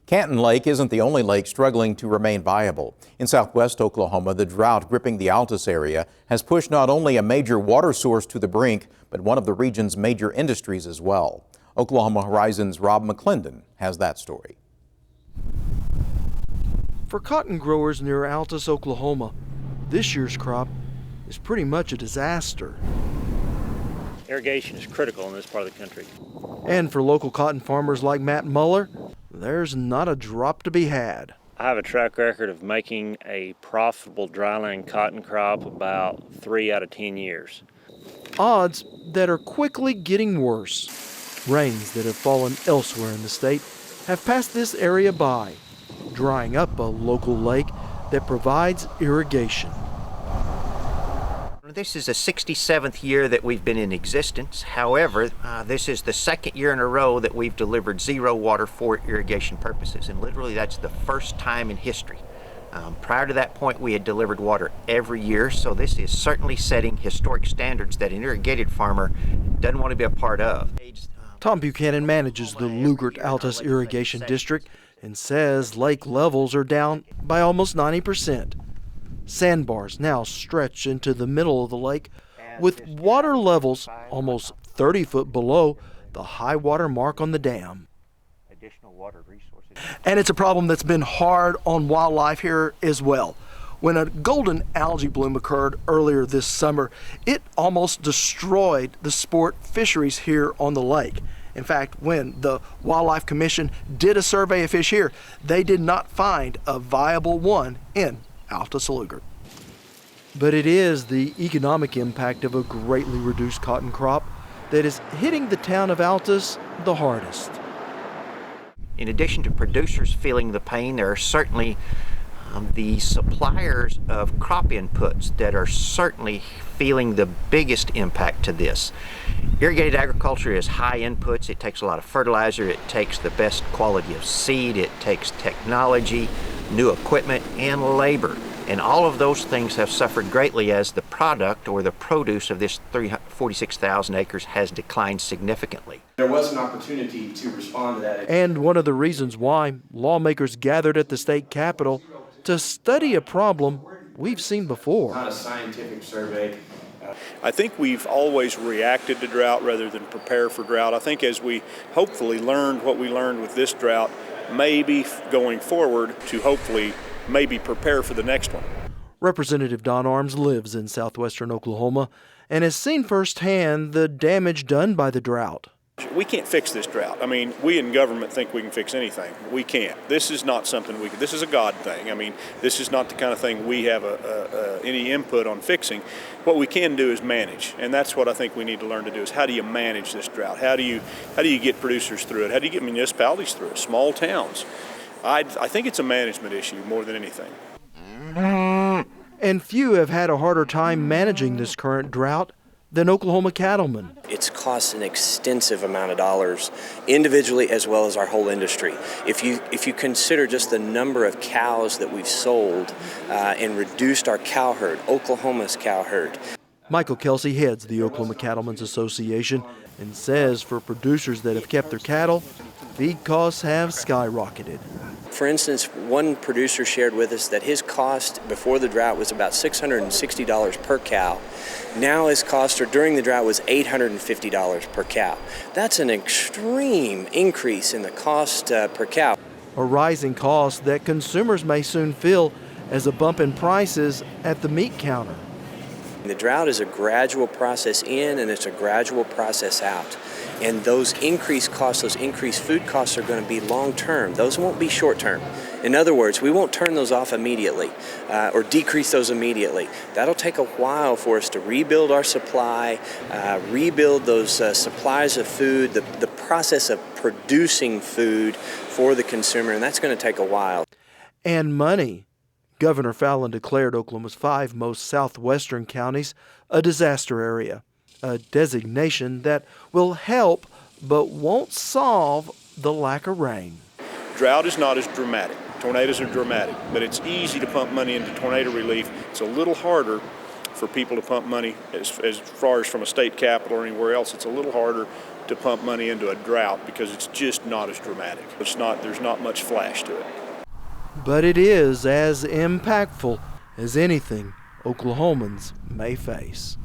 Canton Lake isn't the only lake struggling to remain viable. In southwest Oklahoma, the drought gripping the Altus area has pushed not only a major water source to the brink, but one of the region's major industries as well. Oklahoma Horizon's Rob McClendon has that story. For cotton growers near Altus, Oklahoma, this year's crop is pretty much a disaster. Irrigation is critical in this part of the country. And for local cotton farmers like Matt Muller, there's not a drop to be had. I have a track record of making a profitable dryland cotton crop about 3 out of 10 years. Odds that are quickly getting worse. Rains that have fallen elsewhere in the state have passed this area by, drying up a local lake that provides irrigation. This is the 67th year that we've been in existence. However, this is the second year in a row that we've delivered zero water for irrigation purposes, and literally that's the first time in history. Prior to that point, we had delivered water every year, so this is certainly setting historic standards that an irrigated farmer doesn't want to be a part of. Tom Buchanan manages the Luggert Altus Irrigation District and says lake levels are down by almost 90%. Sandbars now stretch into the middle of the lake with water levels almost 30 foot below the high water mark on the dam. And it's a problem that's been hard on wildlife here as well. When a golden algae bloom occurred earlier this summer, it almost destroyed the sport fisheries here on the lake. In fact, when the Wildlife Commission did a survey of fish here, they did not find a viable one in Altus Luggert. But it is the economic impact of a greatly reduced cotton crop that is hitting the town of Altus the hardest. In addition to producers feeling the pain, there are certainly the suppliers of crop inputs that are certainly feeling the biggest impact to this. Irrigated agriculture is high inputs. It takes a lot of fertilizer. It takes the best quality of seed. It takes technology, new equipment, and labor. And all of those things have suffered greatly as the product or the produce of this 46,000 acres has declined significantly. There was an opportunity to respond to that. And one of the reasons why lawmakers gathered at the state capitol to study a problem we've seen before. Not a scientific survey. I think we've always reacted to drought rather than prepare for drought. I think as we hopefully learned what we learned with this drought, maybe going forward to hopefully maybe prepare for the next one. Representative Don Arms lives in southwestern Oklahoma and has seen firsthand the damage done by the drought. We can't fix this drought. I mean, we in government think we can fix anything. We can't. This is not something we can. This is a God thing. I mean, this is not the kind of thing we have any input on fixing. What we can do is manage, and that's what I think we need to learn to do is how do you manage this drought? How do you get producers through it? How do you get municipalities through it? Small towns. I think it's a management issue more than anything. And few have had a harder time managing this current drought than Oklahoma cattlemen. It's cost an extensive amount of dollars individually as well as our whole industry. If you consider just the number of cows that we've sold and reduced our cow herd, Oklahoma's cow herd. Michael Kelsey heads the Oklahoma Cattlemen's Association and says for producers that have kept their cattle, feed costs have skyrocketed. For instance, one producer shared with us that his cost before the drought was about $660 per cow. Now his cost during the drought was $850 per cow. That's an extreme increase in the cost per cow. A rising cost that consumers may soon feel as a bump in prices at the meat counter. The drought is a gradual process in and it's a gradual process out. And those increased costs, those increased food costs are going to be long-term. Those won't be short-term. In other words, we won't turn those off immediately or decrease those immediately. That'll take a while for us to rebuild our supply, rebuild those supplies of food, the process of producing food for the consumer, and that's going to take a while. And money. Governor Fallin declared Oklahoma's 5 most southwestern counties a disaster area, a designation that will help but won't solve the lack of rain. Drought is not as dramatic. Tornadoes are dramatic, but it's easy to pump money into tornado relief. It's a little harder for people to pump money as far as from a state capital or anywhere else. It's a little harder to pump money into a drought because it's just not as dramatic. There's not much flash to it. But it is as impactful as anything Oklahomans may face.